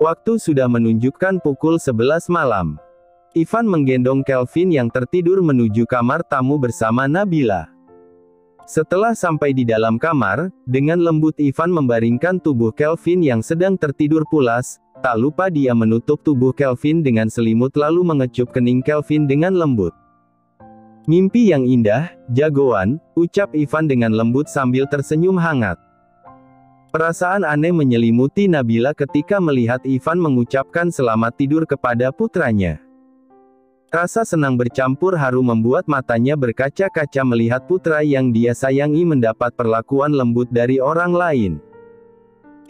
Waktu sudah menunjukkan pukul 11 malam. Ivan menggendong Kelvin yang tertidur menuju kamar tamu bersama Nabila. Setelah sampai di dalam kamar, dengan lembut Ivan membaringkan tubuh Kelvin yang sedang tertidur pulas. Tak lupa dia menutup tubuh Kelvin dengan selimut lalu mengecup kening Kelvin dengan lembut. "Mimpi yang indah, jagoan," ucap Ivan dengan lembut sambil tersenyum hangat. Perasaan aneh menyelimuti Nabila ketika melihat Ivan mengucapkan selamat tidur kepada putranya. Rasa senang bercampur haru membuat matanya berkaca-kaca melihat putra yang dia sayangi mendapat perlakuan lembut dari orang lain.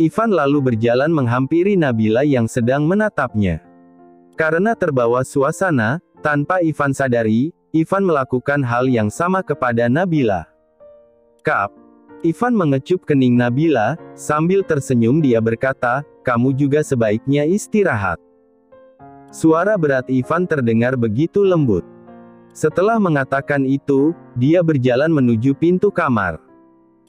Ivan lalu berjalan menghampiri Nabila yang sedang menatapnya. Karena terbawa suasana, tanpa Ivan sadari, Ivan melakukan hal yang sama kepada Nabila. "Kap." Ivan mengecup kening Nabila, sambil tersenyum dia berkata, "Kamu juga sebaiknya istirahat." Suara berat Ivan terdengar begitu lembut. Setelah mengatakan itu, dia berjalan menuju pintu kamar.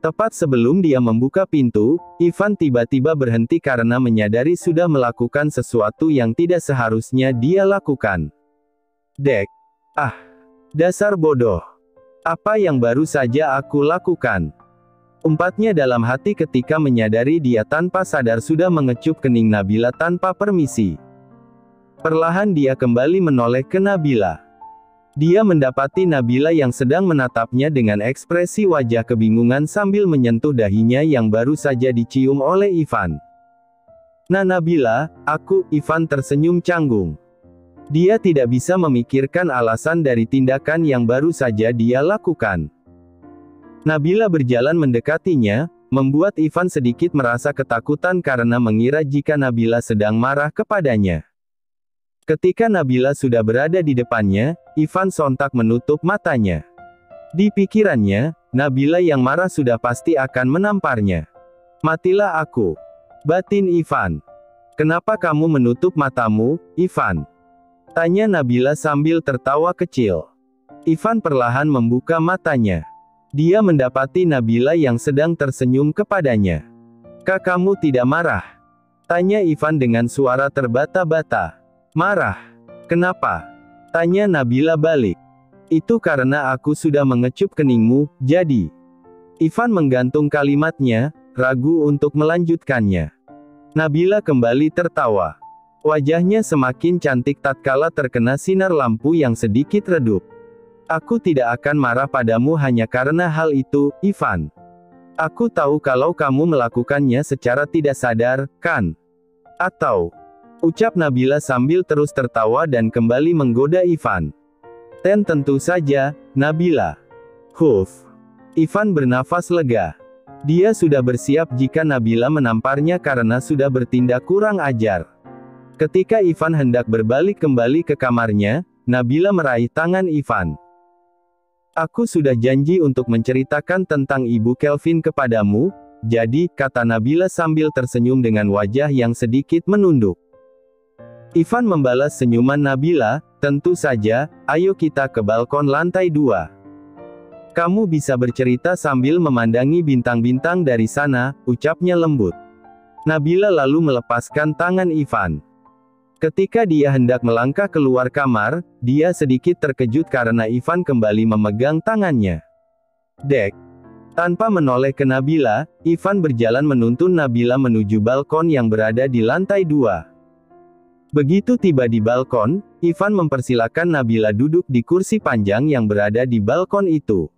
Tepat sebelum dia membuka pintu, Ivan tiba-tiba berhenti karena menyadari sudah melakukan sesuatu yang tidak seharusnya dia lakukan. "Dek. Dasar bodoh. Apa yang baru saja aku lakukan?" Umpatnya dalam hati ketika menyadari dia tanpa sadar sudah mengecup kening Nabila tanpa permisi. Perlahan dia kembali menoleh ke Nabila. Dia mendapati Nabila yang sedang menatapnya dengan ekspresi wajah kebingungan sambil menyentuh dahinya yang baru saja dicium oleh Ivan. "Nah Nabila, Ivan tersenyum canggung. Dia tidak bisa memikirkan alasan dari tindakan yang baru saja dia lakukan. Nabila berjalan mendekatinya, membuat Ivan sedikit merasa ketakutan karena mengira jika Nabila sedang marah kepadanya. Ketika Nabila sudah berada di depannya, Ivan sontak menutup matanya. Di pikirannya, Nabila yang marah sudah pasti akan menamparnya. "Matilah aku," batin Ivan. "Kenapa kamu menutup matamu, Ivan?" tanya Nabila sambil tertawa kecil. Ivan perlahan membuka matanya. Dia mendapati Nabila yang sedang tersenyum kepadanya. "Kak, kamu tidak marah?" tanya Ivan dengan suara terbata-bata. "Marah? Kenapa?" tanya Nabila balik. "Itu karena aku sudah mengecup keningmu, jadi." Ivan menggantung kalimatnya, ragu untuk melanjutkannya. Nabila kembali tertawa. Wajahnya semakin cantik tatkala terkena sinar lampu yang sedikit redup. "Aku tidak akan marah padamu hanya karena hal itu, Ivan. Aku tahu kalau kamu melakukannya secara tidak sadar, kan? Atau?" ucap Nabila sambil terus tertawa dan kembali menggoda Ivan. Tentu saja, Nabila." Ivan bernafas lega. Dia sudah bersiap jika Nabila menamparnya karena sudah bertindak kurang ajar. Ketika Ivan hendak berbalik kembali ke kamarnya, Nabila meraih tangan Ivan. "Aku sudah janji untuk menceritakan tentang ibu Kelvin kepadamu, jadi," kata Nabila sambil tersenyum dengan wajah yang sedikit menunduk. Ivan membalas senyuman Nabila, "Tentu saja, ayo kita ke balkon lantai 2. Kamu bisa bercerita sambil memandangi bintang-bintang dari sana," ucapnya lembut. Nabila lalu melepaskan tangan Ivan. Ketika dia hendak melangkah keluar kamar, dia sedikit terkejut karena Ivan kembali memegang tangannya. "Dek." Tanpa menoleh ke Nabila, Ivan berjalan menuntun Nabila menuju balkon yang berada di lantai 2. Begitu tiba di balkon, Ivan mempersilakan Nabila duduk di kursi panjang yang berada di balkon itu.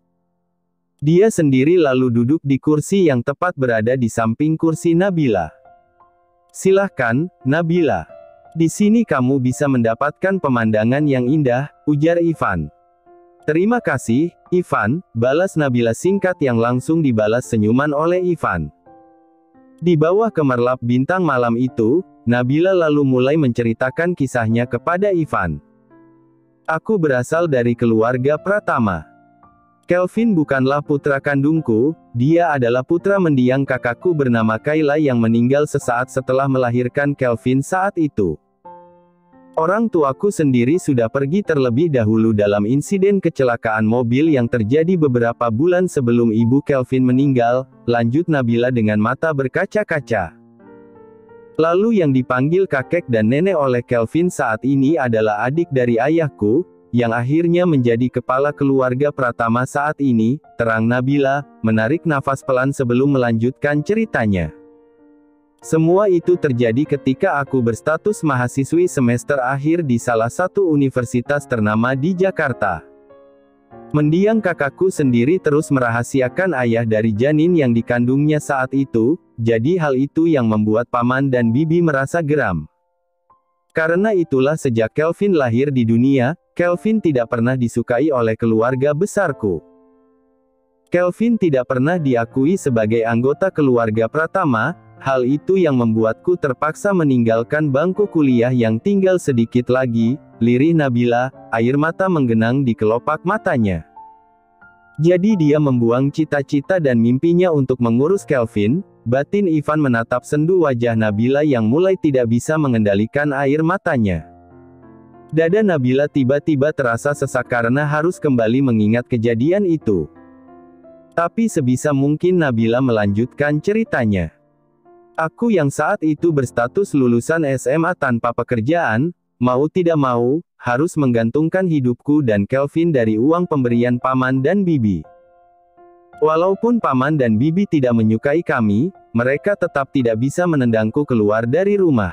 Dia sendiri lalu duduk di kursi yang tepat berada di samping kursi Nabila. "Silahkan, Nabila. Di sini kamu bisa mendapatkan pemandangan yang indah," ujar Ivan. "Terima kasih, Ivan," balas Nabila singkat yang langsung dibalas senyuman oleh Ivan. Di bawah gemerlap bintang malam itu, Nabila lalu mulai menceritakan kisahnya kepada Ivan. "Aku berasal dari keluarga Pratama. Kelvin bukanlah putra kandungku, dia adalah putra mendiang kakakku bernama Kayla yang meninggal sesaat setelah melahirkan Kelvin saat itu. Orang tuaku sendiri sudah pergi terlebih dahulu dalam insiden kecelakaan mobil yang terjadi beberapa bulan sebelum ibu Kelvin meninggal," lanjut Nabila dengan mata berkaca-kaca. Lalu yang dipanggil kakek dan nenek oleh Kelvin saat ini adalah adik dari ayahku, yang akhirnya menjadi kepala keluarga Pratama saat ini, terang Nabila, menarik nafas pelan sebelum melanjutkan ceritanya. Semua itu terjadi ketika aku berstatus mahasiswi semester akhir di salah satu universitas ternama di Jakarta. Mendiang kakakku sendiri terus merahasiakan ayah dari janin yang dikandungnya saat itu, jadi hal itu yang membuat paman dan bibi merasa geram. Karena itulah sejak Kelvin lahir di dunia, Kelvin tidak pernah disukai oleh keluarga besarku. Kelvin tidak pernah diakui sebagai anggota keluarga Pratama, hal itu yang membuatku terpaksa meninggalkan bangku kuliah yang tinggal sedikit lagi, lirih Nabila, air mata menggenang di kelopak matanya. Jadi dia membuang cita-cita dan mimpinya untuk mengurus Kelvin. Batin Ivan menatap sendu wajah Nabila yang mulai tidak bisa mengendalikan air matanya. Dada Nabila tiba-tiba terasa sesak karena harus kembali mengingat kejadian itu. Tapi sebisa mungkin Nabila melanjutkan ceritanya. Aku yang saat itu berstatus lulusan SMA tanpa pekerjaan, mau tidak mau, harus menggantungkan hidupku dan Kelvin dari uang pemberian paman dan bibi. Walaupun paman dan bibi tidak menyukai kami, mereka tetap tidak bisa menendangku keluar dari rumah.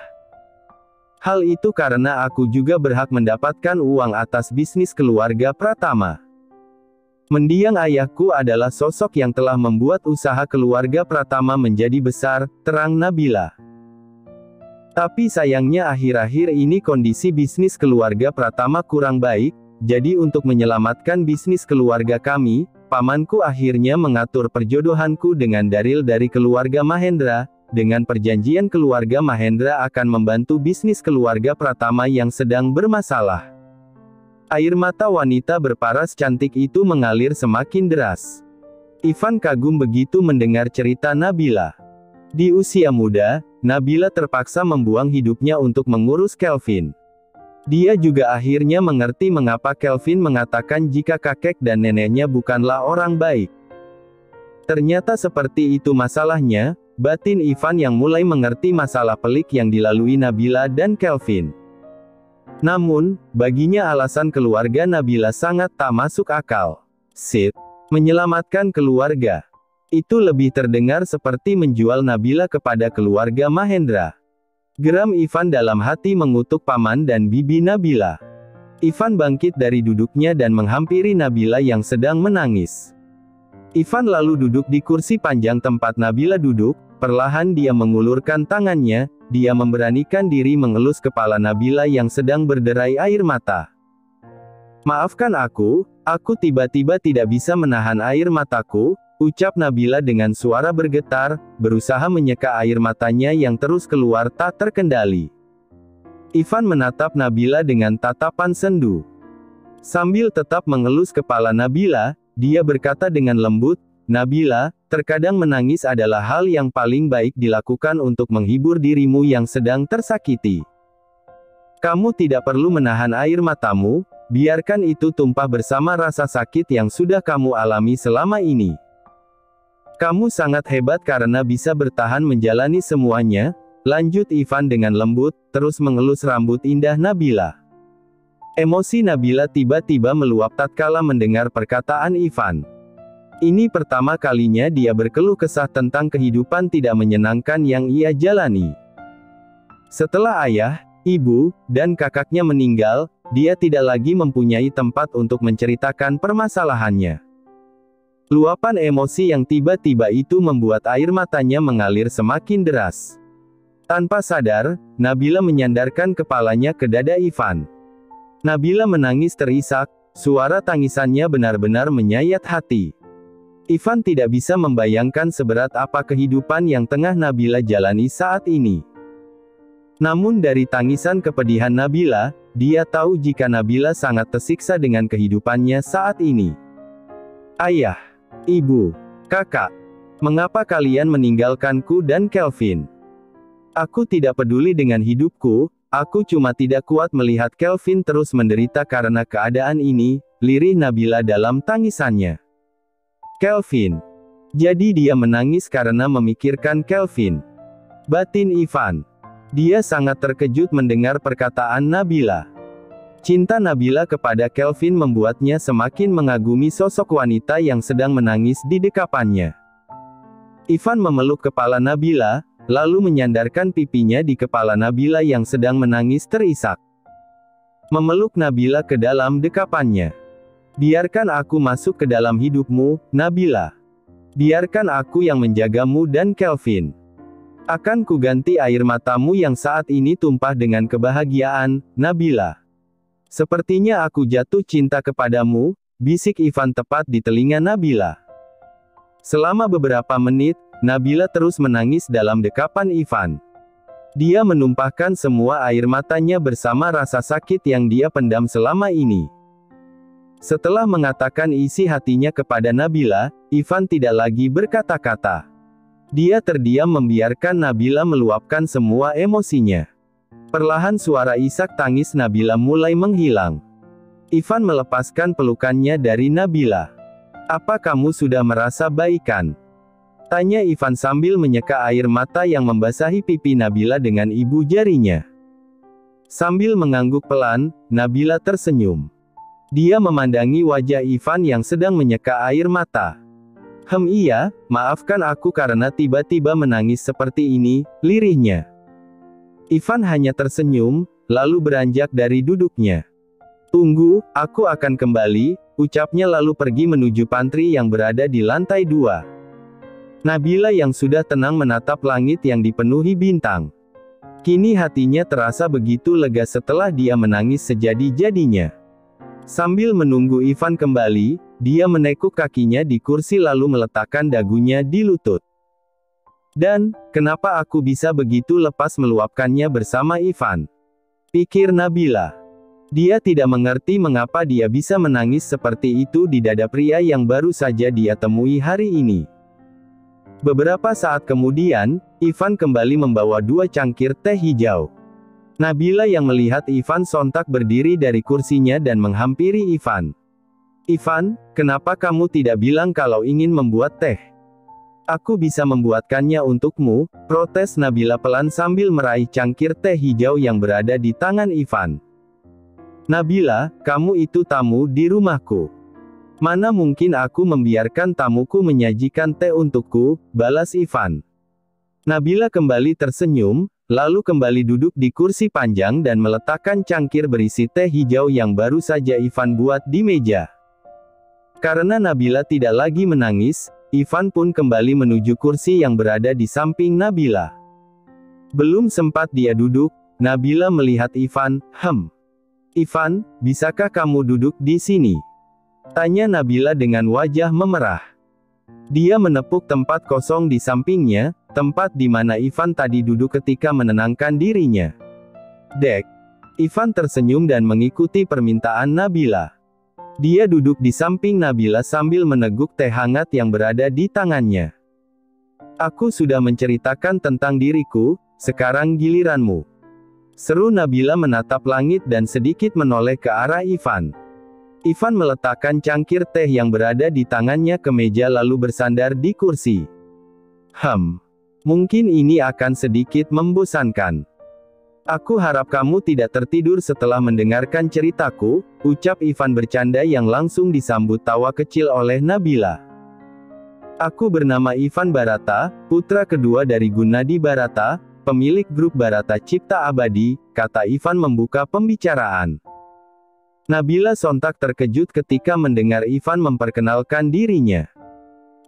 Hal itu karena aku juga berhak mendapatkan uang atas bisnis keluarga Pratama. Mendiang ayahku adalah sosok yang telah membuat usaha keluarga Pratama menjadi besar, terang Nabila. Tapi sayangnya akhir-akhir ini kondisi bisnis keluarga Pratama kurang baik, jadi untuk menyelamatkan bisnis keluarga kami, pamanku akhirnya mengatur perjodohanku dengan Daril dari keluarga Mahendra, dengan perjanjian keluarga Mahendra akan membantu bisnis keluarga Pratama yang sedang bermasalah. Air mata wanita berparas cantik itu mengalir semakin deras. Ivan kagum begitu mendengar cerita Nabila. Di usia muda, Nabila terpaksa membuang hidupnya untuk mengurus Kelvin. Dia juga akhirnya mengerti mengapa Kelvin mengatakan jika kakek dan neneknya bukanlah orang baik. Ternyata seperti itu masalahnya, batin Ivan yang mulai mengerti masalah pelik yang dilalui Nabila dan Kelvin. Namun, baginya alasan keluarga Nabila sangat tak masuk akal. Sid, menyelamatkan keluarga. Itu lebih terdengar seperti menjual Nabila kepada keluarga Mahendra. Geram Ivan dalam hati mengutuk paman dan bibi Nabila. Ivan bangkit dari duduknya dan menghampiri Nabila yang sedang menangis. Ivan lalu duduk di kursi panjang tempat Nabila duduk, perlahan dia mengulurkan tangannya, dia memberanikan diri mengelus kepala Nabila yang sedang berderai air mata. Maafkan aku tiba-tiba tidak bisa menahan air mataku, ucap Nabila dengan suara bergetar, berusaha menyeka air matanya yang terus keluar tak terkendali. Ivan menatap Nabila dengan tatapan sendu. Sambil tetap mengelus kepala Nabila, dia berkata dengan lembut, Nabila, terkadang menangis adalah hal yang paling baik dilakukan untuk menghibur dirimu yang sedang tersakiti. Kamu tidak perlu menahan air matamu, biarkan itu tumpah bersama rasa sakit yang sudah kamu alami selama ini. Kamu sangat hebat karena bisa bertahan menjalani semuanya, lanjut Ivan dengan lembut, terus mengelus rambut indah Nabila. Emosi Nabila tiba-tiba meluap tatkala mendengar perkataan Ivan. Ini pertama kalinya dia berkeluh kesah tentang kehidupan tidak menyenangkan yang ia jalani. Setelah ayah, ibu, dan kakaknya meninggal, dia tidak lagi mempunyai tempat untuk menceritakan permasalahannya. Luapan emosi yang tiba-tiba itu membuat air matanya mengalir semakin deras. Tanpa sadar, Nabila menyandarkan kepalanya ke dada Ivan. Nabila menangis terisak, suara tangisannya benar-benar menyayat hati. Ivan tidak bisa membayangkan seberat apa kehidupan yang tengah Nabila jalani saat ini. Namun dari tangisan kepedihan Nabila, dia tahu jika Nabila sangat tersiksa dengan kehidupannya saat ini. Ayah, ibu, kakak, mengapa kalian meninggalkanku dan Kelvin? Aku tidak peduli dengan hidupku, aku cuma tidak kuat melihat Kelvin terus menderita karena keadaan ini, lirih Nabila dalam tangisannya. Kelvin. Jadi dia menangis karena memikirkan Kelvin. Batin Ivan. Dia sangat terkejut mendengar perkataan Nabila. Cinta Nabila kepada Kelvin membuatnya semakin mengagumi sosok wanita yang sedang menangis di dekapannya. Ivan memeluk kepala Nabila, lalu menyandarkan pipinya di kepala Nabila yang sedang menangis terisak. Memeluk Nabila ke dalam dekapannya. Biarkan aku masuk ke dalam hidupmu, Nabila. Biarkan aku yang menjagamu dan Kelvin. Akan kuganti air matamu yang saat ini tumpah dengan kebahagiaan, Nabila. Sepertinya aku jatuh cinta kepadamu, bisik Ivan tepat di telinga Nabila. Selama beberapa menit, Nabila terus menangis dalam dekapan Ivan. Dia menumpahkan semua air matanya bersama rasa sakit yang dia pendam selama ini. Setelah mengatakan isi hatinya kepada Nabila, Ivan tidak lagi berkata-kata. Dia terdiam membiarkan Nabila meluapkan semua emosinya. Perlahan suara isak tangis Nabila mulai menghilang. Ivan melepaskan pelukannya dari Nabila. "Apa kamu sudah merasa baikan?" tanya Ivan sambil menyeka air mata yang membasahi pipi Nabila dengan ibu jarinya. Sambil mengangguk pelan, Nabila tersenyum. Dia memandangi wajah Ivan yang sedang menyeka air mata. Iya, maafkan aku karena tiba-tiba menangis seperti ini," lirihnya. Ivan hanya tersenyum, lalu beranjak dari duduknya. "Tunggu, aku akan kembali," ucapnya lalu pergi menuju pantry yang berada di lantai 2. Nabila yang sudah tenang menatap langit yang dipenuhi bintang. Kini hatinya terasa begitu lega setelah dia menangis sejadi-jadinya. Sambil menunggu Ivan kembali, dia menekuk kakinya di kursi lalu meletakkan dagunya di lutut. "Dan, kenapa aku bisa begitu lepas meluapkannya bersama Ivan?" pikir Nabila. Dia tidak mengerti mengapa dia bisa menangis seperti itu di dada pria yang baru saja dia temui hari ini. Beberapa saat kemudian, Ivan kembali membawa 2 cangkir teh hijau. Nabila yang melihat Ivan sontak berdiri dari kursinya dan menghampiri Ivan. "Ivan, kenapa kamu tidak bilang kalau ingin membuat teh? Aku bisa membuatkannya untukmu," protes Nabila pelan sambil meraih cangkir teh hijau yang berada di tangan Ivan. "Nabila, kamu itu tamu di rumahku. Mana mungkin aku membiarkan tamuku menyajikan teh untukku," balas Ivan. Nabila kembali tersenyum, lalu kembali duduk di kursi panjang dan meletakkan cangkir berisi teh hijau yang baru saja Ivan buat di meja. Karena Nabila tidak lagi menangis, Ivan pun kembali menuju kursi yang berada di samping Nabila. Belum sempat dia duduk, Nabila melihat Ivan. Ivan, bisakah kamu duduk di sini?" tanya Nabila dengan wajah memerah. Dia menepuk tempat kosong di sampingnya, tempat di mana Ivan tadi duduk ketika menenangkan dirinya. "Dek." Ivan tersenyum dan mengikuti permintaan Nabila. Dia duduk di samping Nabila sambil meneguk teh hangat yang berada di tangannya. "Aku sudah menceritakan tentang diriku, sekarang giliranmu," seru Nabila menatap langit dan sedikit menoleh ke arah Ivan. Ivan meletakkan cangkir teh yang berada di tangannya ke meja lalu bersandar di kursi. Mungkin ini akan sedikit membosankan. Aku harap kamu tidak tertidur setelah mendengarkan ceritaku, ucap Ivan bercanda yang langsung disambut tawa kecil oleh Nabila. Aku bernama Ivan Barata, putra kedua dari Gunadi Barata, pemilik grup Barata Cipta Abadi, kata Ivan membuka pembicaraan. Nabila sontak terkejut ketika mendengar Ivan memperkenalkan dirinya.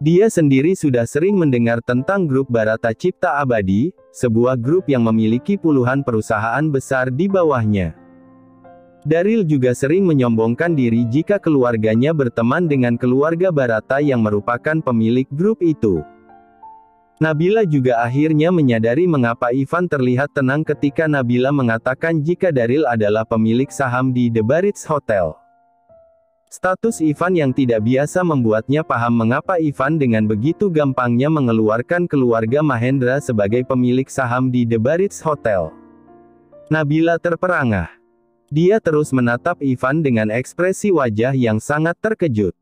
Dia sendiri sudah sering mendengar tentang grup Barata Cipta Abadi, sebuah grup yang memiliki puluhan perusahaan besar di bawahnya. Daril juga sering menyombongkan diri jika keluarganya berteman dengan keluarga Barata yang merupakan pemilik grup itu. Nabila juga akhirnya menyadari mengapa Ivan terlihat tenang ketika Nabila mengatakan jika Daril adalah pemilik saham di The Barits Hotel. Status Ivan yang tidak biasa membuatnya paham mengapa Ivan dengan begitu gampangnya mengeluarkan keluarga Mahendra sebagai pemilik saham di The Barits Hotel. Nabila terperangah. Dia terus menatap Ivan dengan ekspresi wajah yang sangat terkejut.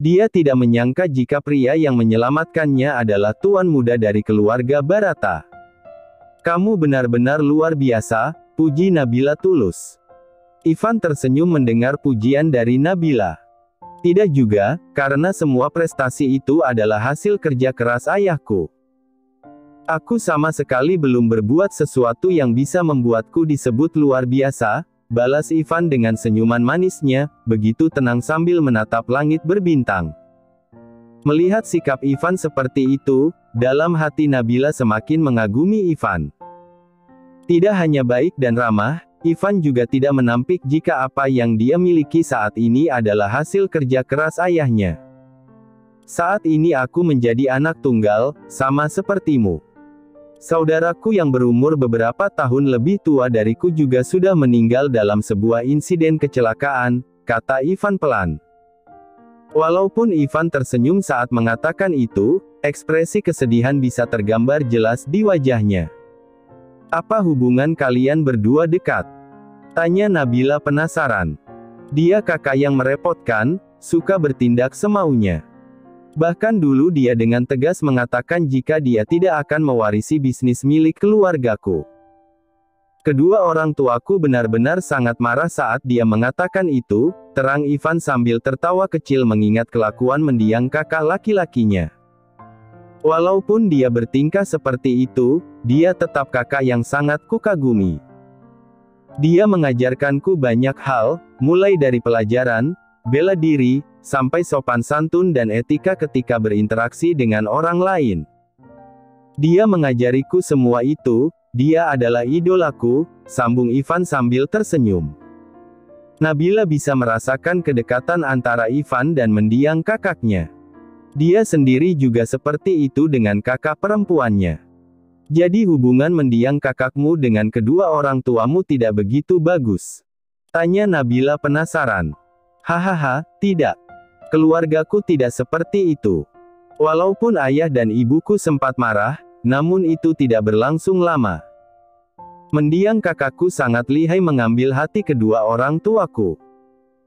Dia tidak menyangka jika pria yang menyelamatkannya adalah tuan muda dari keluarga Barata. Kamu benar-benar luar biasa, puji Nabila tulus. Ivan tersenyum mendengar pujian dari Nabila. Tidak juga, karena semua prestasi itu adalah hasil kerja keras ayahku. Aku sama sekali belum berbuat sesuatu yang bisa membuatku disebut luar biasa, balas Ivan dengan senyuman manisnya, begitu tenang sambil menatap langit berbintang. Melihat sikap Ivan seperti itu, dalam hati Nabila semakin mengagumi Ivan. Tidak hanya baik dan ramah, Ivan juga tidak menampik jika apa yang dia miliki saat ini adalah hasil kerja keras ayahnya. Saat ini aku menjadi anak tunggal, sama sepertimu. Saudaraku yang berumur beberapa tahun lebih tua dariku juga sudah meninggal dalam sebuah insiden kecelakaan, kata Ivan pelan. Walaupun Ivan tersenyum saat mengatakan itu, ekspresi kesedihan bisa tergambar jelas di wajahnya. Apa hubungan kalian berdua dekat? Tanya Nabila penasaran. Dia kakak yang merepotkan, suka bertindak semaunya. Bahkan dulu dia dengan tegas mengatakan jika dia tidak akan mewarisi bisnis milik keluargaku. Kedua orang tuaku benar-benar sangat marah saat dia mengatakan itu, terang Ivan sambil tertawa kecil mengingat kelakuan mendiang kakak laki-lakinya. Walaupun dia bertingkah seperti itu, dia tetap kakak yang sangat kukagumi. Dia mengajarkanku banyak hal, mulai dari pelajaran, bela diri, sampai sopan santun dan etika ketika berinteraksi dengan orang lain. Dia mengajariku semua itu, dia adalah idolaku, sambung Ivan sambil tersenyum. Nabila bisa merasakan kedekatan antara Ivan dan mendiang kakaknya. Dia sendiri juga seperti itu dengan kakak perempuannya. Jadi hubungan mendiang kakakmu dengan kedua orang tuamu tidak begitu bagus? Tanya Nabila penasaran. Hahaha, tidak. Keluargaku tidak seperti itu. Walaupun ayah dan ibuku sempat marah, namun itu tidak berlangsung lama. Mendiang kakakku sangat lihai mengambil hati kedua orang tuaku.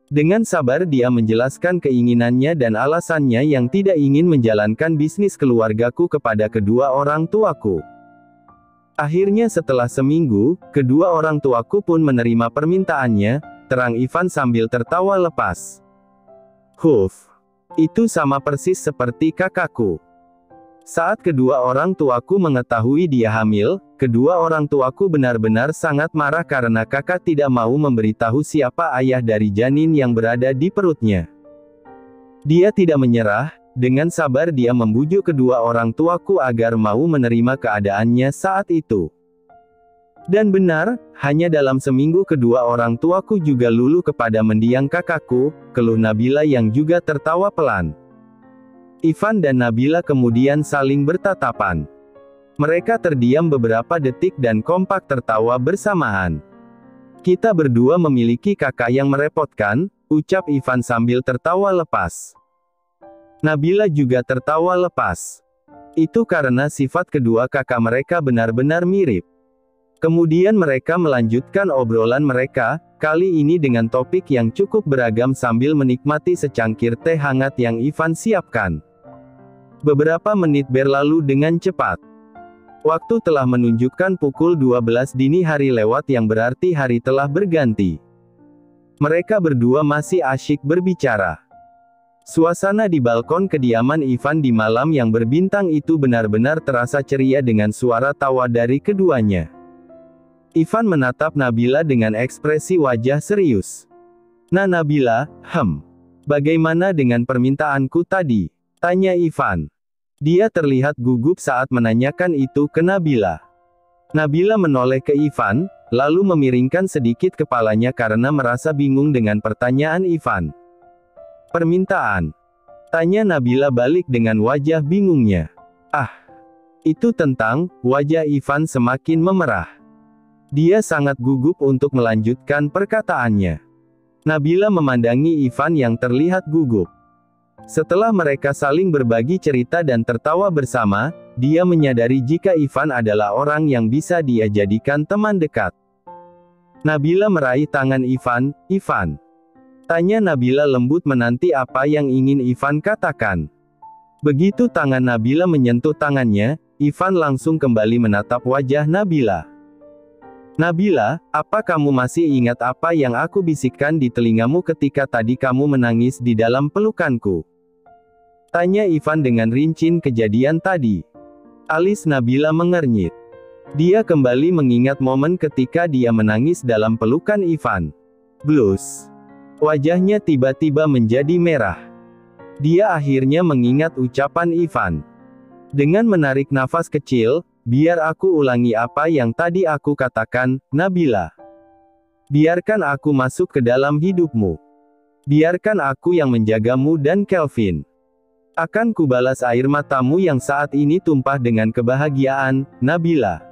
Dengan sabar dia menjelaskan keinginannya dan alasannya yang tidak ingin menjalankan bisnis keluargaku kepada kedua orang tuaku. Akhirnya setelah seminggu, kedua orang tuaku pun menerima permintaannya, terang Ivan sambil tertawa lepas. Huf, itu sama persis seperti kakakku. Saat kedua orang tuaku mengetahui dia hamil, kedua orang tuaku benar-benar sangat marah karena kakak tidak mau memberitahu siapa ayah dari janin yang berada di perutnya. Dia tidak menyerah, dengan sabar dia membujuk kedua orang tuaku agar mau menerima keadaannya saat itu. Dan benar, hanya dalam seminggu kedua orang tuaku juga luluh kepada mendiang kakakku, keluh Nabila yang juga tertawa pelan. Ivan dan Nabila kemudian saling bertatapan. Mereka terdiam beberapa detik dan kompak tertawa bersamaan. Kita berdua memiliki kakak yang merepotkan, ucap Ivan sambil tertawa lepas. Nabila juga tertawa lepas. Itu karena sifat kedua kakak mereka benar-benar mirip. Kemudian mereka melanjutkan obrolan mereka, kali ini dengan topik yang cukup beragam sambil menikmati secangkir teh hangat yang Ivan siapkan. Beberapa menit berlalu dengan cepat. Waktu telah menunjukkan pukul 12 dini hari lewat yang berarti hari telah berganti. Mereka berdua masih asyik berbicara. Suasana di balkon kediaman Ivan di malam yang berbintang itu benar-benar terasa ceria dengan suara tawa dari keduanya. Ivan menatap Nabila dengan ekspresi wajah serius. Nah Nabila, bagaimana dengan permintaanku tadi? Tanya Ivan. Dia terlihat gugup saat menanyakan itu ke Nabila. Nabila menoleh ke Ivan, lalu memiringkan sedikit kepalanya karena merasa bingung dengan pertanyaan Ivan. Permintaan? Tanya Nabila balik dengan wajah bingungnya. Itu tentang, wajah Ivan semakin memerah. Dia sangat gugup untuk melanjutkan perkataannya. Nabila memandangi Ivan yang terlihat gugup. Setelah mereka saling berbagi cerita dan tertawa bersama, dia menyadari jika Ivan adalah orang yang bisa dia jadikan teman dekat. Nabila meraih tangan Ivan. Tanya Nabila lembut menanti apa yang ingin Ivan katakan. Begitu tangan Nabila menyentuh tangannya, Ivan langsung kembali menatap wajah Nabila. "Nabila, apa kamu masih ingat apa yang aku bisikkan di telingamu ketika tadi kamu menangis di dalam pelukanku?" Tanya Ivan dengan rinci kejadian tadi. Alis Nabila mengernyit. Dia kembali mengingat momen ketika dia menangis dalam pelukan Ivan. Blus. Wajahnya tiba-tiba menjadi merah. Dia akhirnya mengingat ucapan Ivan. Dengan menarik nafas kecil, "Biar aku ulangi apa yang tadi aku katakan, Nabila. Biarkan aku masuk ke dalam hidupmu. Biarkan aku yang menjagamu dan Kelvin. Akan kubalas air matamu yang saat ini tumpah dengan kebahagiaan, Nabila.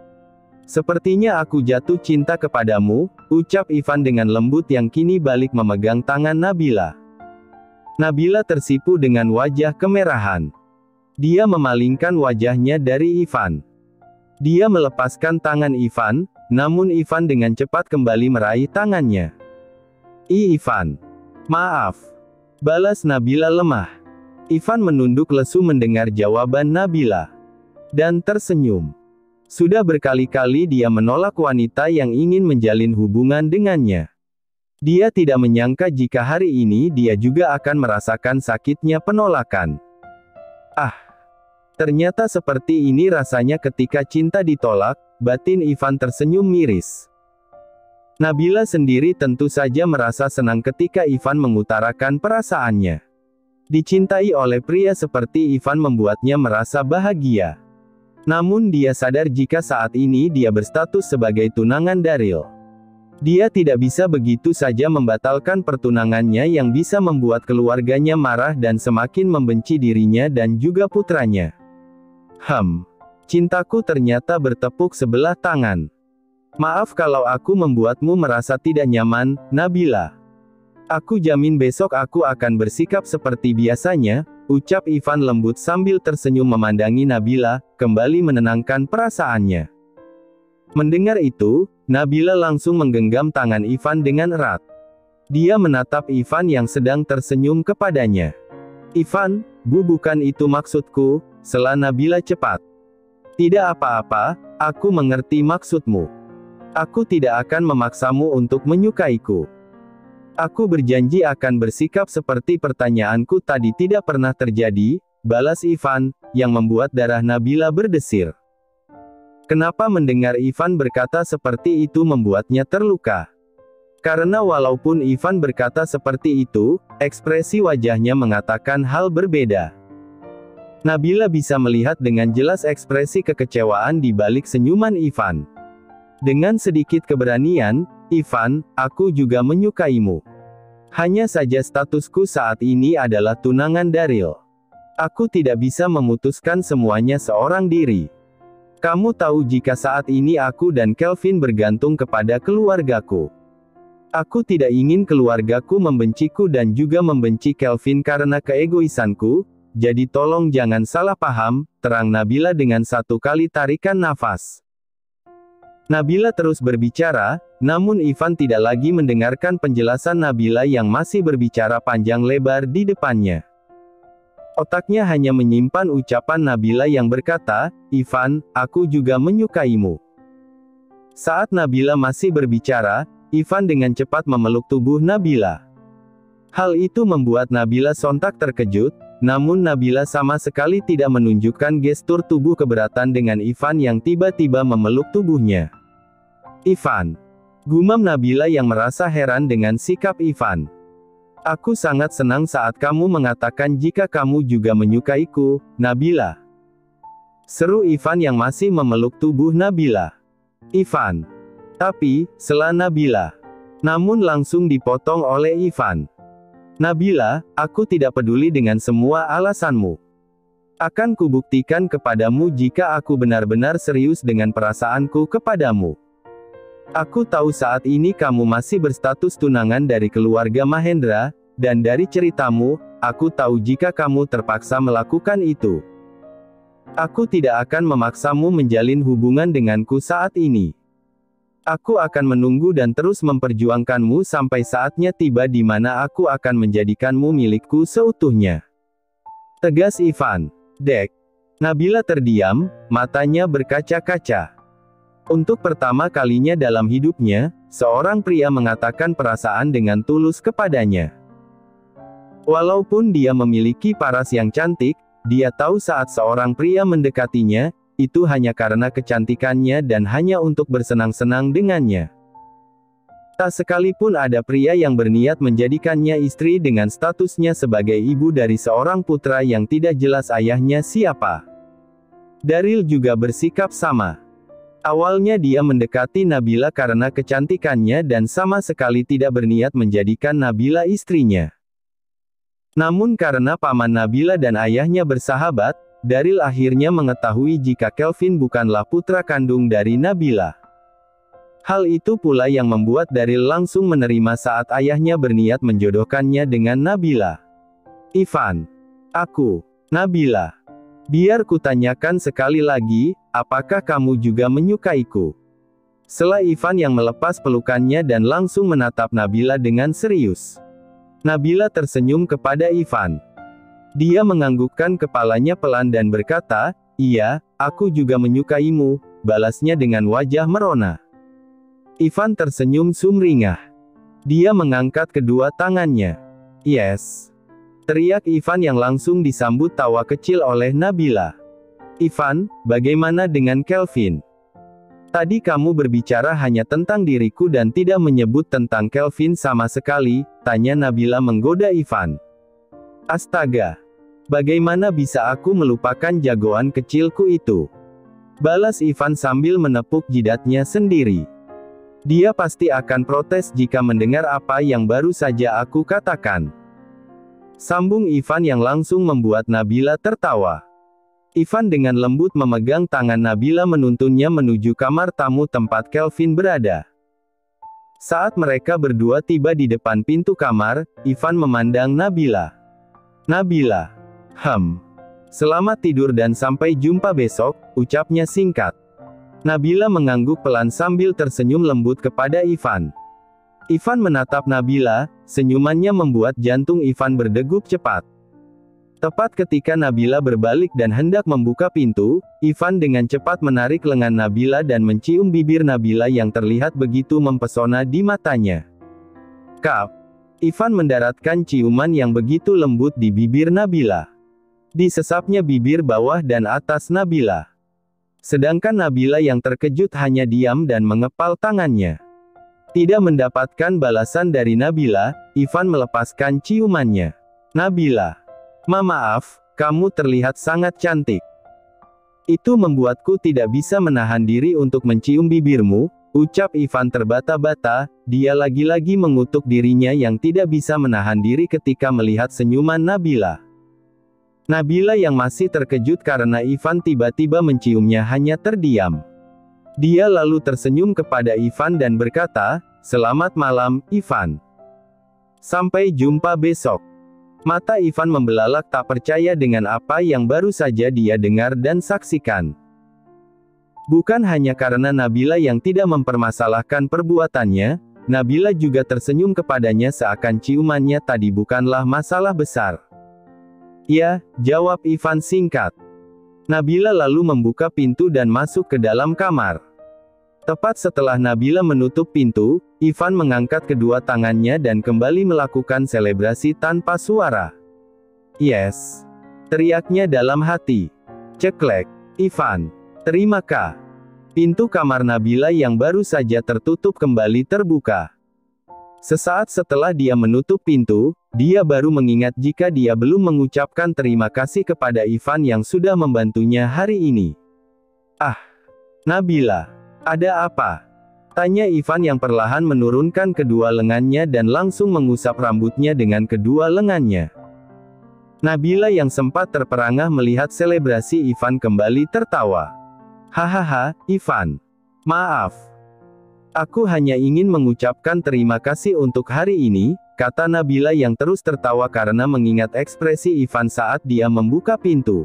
Sepertinya aku jatuh cinta kepadamu," ucap Ivan dengan lembut yang kini balik memegang tangan Nabila. Nabila tersipu dengan wajah kemerahan. Dia memalingkan wajahnya dari Ivan. Dia melepaskan tangan Ivan, namun Ivan dengan cepat kembali meraih tangannya. Ivan. "Maaf," balas Nabila lemah. Ivan menunduk lesu mendengar jawaban Nabila. Dan tersenyum. Sudah berkali-kali dia menolak wanita yang ingin menjalin hubungan dengannya. Dia tidak menyangka jika hari ini dia juga akan merasakan sakitnya penolakan. Ternyata seperti ini rasanya ketika cinta ditolak, batin Ivan tersenyum miris. Nabila sendiri tentu saja merasa senang ketika Ivan mengutarakan perasaannya. Dicintai oleh pria seperti Ivan membuatnya merasa bahagia. Namun dia sadar jika saat ini dia berstatus sebagai tunangan Daryl. Dia tidak bisa begitu saja membatalkan pertunangannya yang bisa membuat keluarganya marah dan semakin membenci dirinya dan juga putranya. Cintaku ternyata bertepuk sebelah tangan. Maaf kalau aku membuatmu merasa tidak nyaman, Nabila. Aku jamin besok aku akan bersikap seperti biasanya, ucap Ivan lembut sambil tersenyum memandangi Nabila, kembali menenangkan perasaannya. Mendengar itu, Nabila langsung menggenggam tangan Ivan dengan erat. Dia menatap Ivan yang sedang tersenyum kepadanya. "Ivan, bukan itu maksudku," sela Nabila cepat. "Tidak apa-apa, aku mengerti maksudmu. Aku tidak akan memaksamu untuk menyukaiku. Aku berjanji akan bersikap seperti pertanyaanku tadi tidak pernah terjadi," balas Ivan, yang membuat darah Nabila berdesir. Kenapa mendengar Ivan berkata seperti itu membuatnya terluka? Karena walaupun Ivan berkata seperti itu, ekspresi wajahnya mengatakan hal berbeda. Nabila bisa melihat dengan jelas ekspresi kekecewaan di balik senyuman Ivan. Dengan sedikit keberanian, "Ivan, aku juga menyukaimu. Hanya saja statusku saat ini adalah tunangan Daryl. Aku tidak bisa memutuskan semuanya seorang diri. Kamu tahu jika saat ini aku dan Kelvin bergantung kepada keluargaku. Aku tidak ingin keluargaku membenciku dan juga membenci Kelvin karena keegoisanku, jadi tolong jangan salah paham," terang Nabila dengan satu kali tarikan nafas. Nabila terus berbicara, namun Ivan tidak lagi mendengarkan penjelasan Nabila yang masih berbicara panjang lebar di depannya. Otaknya hanya menyimpan ucapan Nabila yang berkata, "Ivan, aku juga menyukaimu." Saat Nabila masih berbicara, Ivan dengan cepat memeluk tubuh Nabila. Hal itu membuat Nabila sontak terkejut, namun Nabila sama sekali tidak menunjukkan gestur tubuh keberatan dengan Ivan yang tiba-tiba memeluk tubuhnya. "Ivan," gumam Nabila yang merasa heran dengan sikap Ivan. "Aku sangat senang saat kamu mengatakan jika kamu juga menyukaiku, Nabila," seru Ivan yang masih memeluk tubuh Nabila. "Ivan." Tapi, sela Nabila. Namun langsung dipotong oleh Ivan. "Nabila, aku tidak peduli dengan semua alasanmu. Akan kubuktikan kepadamu jika aku benar-benar serius dengan perasaanku kepadamu. Aku tahu saat ini kamu masih berstatus tunangan dari keluarga Mahendra, dan dari ceritamu, aku tahu jika kamu terpaksa melakukan itu. Aku tidak akan memaksamu menjalin hubungan denganku saat ini. Aku akan menunggu dan terus memperjuangkanmu sampai saatnya tiba di mana aku akan menjadikanmu milikku seutuhnya," tegas Ivan. "Dek." Nabila terdiam, matanya berkaca-kaca. Untuk pertama kalinya dalam hidupnya, seorang pria mengatakan perasaan dengan tulus kepadanya. Walaupun dia memiliki paras yang cantik, dia tahu saat seorang pria mendekatinya, itu hanya karena kecantikannya dan hanya untuk bersenang-senang dengannya. Tak sekalipun ada pria yang berniat menjadikannya istri dengan statusnya sebagai ibu dari seorang putra yang tidak jelas ayahnya siapa. Daryl juga bersikap sama. Awalnya dia mendekati Nabila karena kecantikannya dan sama sekali tidak berniat menjadikan Nabila istrinya. Namun karena paman Nabila dan ayahnya bersahabat, Daryl akhirnya mengetahui jika Kelvin bukanlah putra kandung dari Nabila. Hal itu pula yang membuat Daryl langsung menerima saat ayahnya berniat menjodohkannya dengan Nabila. Ivan. Aku. Nabila. Biar kutanyakan sekali lagi, apakah kamu juga menyukaiku? Setelah Ivan yang melepas pelukannya dan langsung menatap Nabila dengan serius. Nabila tersenyum kepada Ivan. Dia menganggukkan kepalanya pelan dan berkata, "Iya, aku juga menyukaimu," balasnya dengan wajah merona. Ivan tersenyum sumringah. Dia mengangkat kedua tangannya. "Yes," teriak Ivan yang langsung disambut tawa kecil oleh Nabila. "Ivan, bagaimana dengan Kelvin? Tadi kamu berbicara hanya tentang diriku dan tidak menyebut tentang Kelvin sama sekali," tanya Nabila menggoda Ivan. "Astaga. Bagaimana bisa aku melupakan jagoan kecilku itu?" balas Ivan sambil menepuk jidatnya sendiri. "Dia pasti akan protes jika mendengar apa yang baru saja aku katakan," sambung Ivan yang langsung membuat Nabila tertawa. Ivan dengan lembut memegang tangan Nabila menuntunnya menuju kamar tamu tempat Kelvin berada. Saat mereka berdua tiba di depan pintu kamar, Ivan memandang Nabila. "Nabila. Selamat tidur dan sampai jumpa besok," ucapnya singkat. Nabila mengangguk pelan sambil tersenyum lembut kepada Ivan. Ivan menatap Nabila, senyumannya membuat jantung Ivan berdegup cepat. Tepat ketika Nabila berbalik dan hendak membuka pintu, Ivan dengan cepat menarik lengan Nabila dan mencium bibir Nabila yang terlihat begitu mempesona di matanya. "Kap." Ivan mendaratkan ciuman yang begitu lembut di bibir Nabila. Disesapnya bibir bawah dan atas Nabila. Sedangkan Nabila yang terkejut hanya diam dan mengepal tangannya. Tidak mendapatkan balasan dari Nabila, Ivan melepaskan ciumannya. "Nabila. Maaf, kamu terlihat sangat cantik. Itu membuatku tidak bisa menahan diri untuk mencium bibirmu," ucap Ivan terbata-bata, dia lagi-lagi mengutuk dirinya yang tidak bisa menahan diri ketika melihat senyuman Nabila. Nabila yang masih terkejut karena Ivan tiba-tiba menciumnya hanya terdiam. Dia lalu tersenyum kepada Ivan dan berkata, "Selamat malam, Ivan. Sampai jumpa besok." Mata Ivan membelalak tak percaya dengan apa yang baru saja dia dengar dan saksikan. Bukan hanya karena Nabila yang tidak mempermasalahkan perbuatannya, Nabila juga tersenyum kepadanya seakan ciumannya tadi bukanlah masalah besar. "Ya," jawab Ivan singkat. Nabila lalu membuka pintu dan masuk ke dalam kamar. Tepat setelah Nabila menutup pintu, Ivan mengangkat kedua tangannya dan kembali melakukan selebrasi tanpa suara. "Yes," teriaknya dalam hati. Ceklek. "Ivan. Terima kasih." Pintu kamar Nabila yang baru saja tertutup kembali terbuka. Sesaat setelah dia menutup pintu, dia baru mengingat jika dia belum mengucapkan terima kasih kepada Ivan yang sudah membantunya hari ini. "Ah, Nabila. Ada apa?" tanya Ivan yang perlahan menurunkan kedua lengannya dan langsung mengusap rambutnya dengan kedua lengannya. Nabila yang sempat terperangah melihat selebrasi Ivan kembali tertawa. "Hahaha, Ivan. Maaf. Aku hanya ingin mengucapkan terima kasih untuk hari ini," kata Nabila yang terus tertawa karena mengingat ekspresi Ivan saat dia membuka pintu.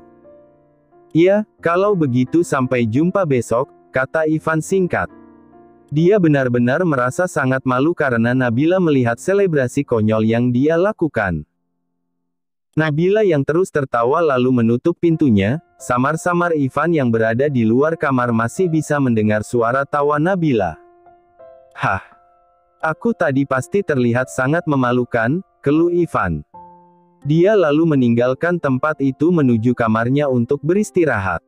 "Ya, kalau begitu sampai jumpa besok," kata Ivan singkat. Dia benar-benar merasa sangat malu karena Nabila melihat selebrasi konyol yang dia lakukan. Nabila yang terus tertawa lalu menutup pintunya, Samar-samar Ivan yang berada di luar kamar masih bisa mendengar suara tawa Nabila. "Hah, aku tadi pasti terlihat sangat memalukan," keluh Ivan. Dia lalu meninggalkan tempat itu menuju kamarnya untuk beristirahat.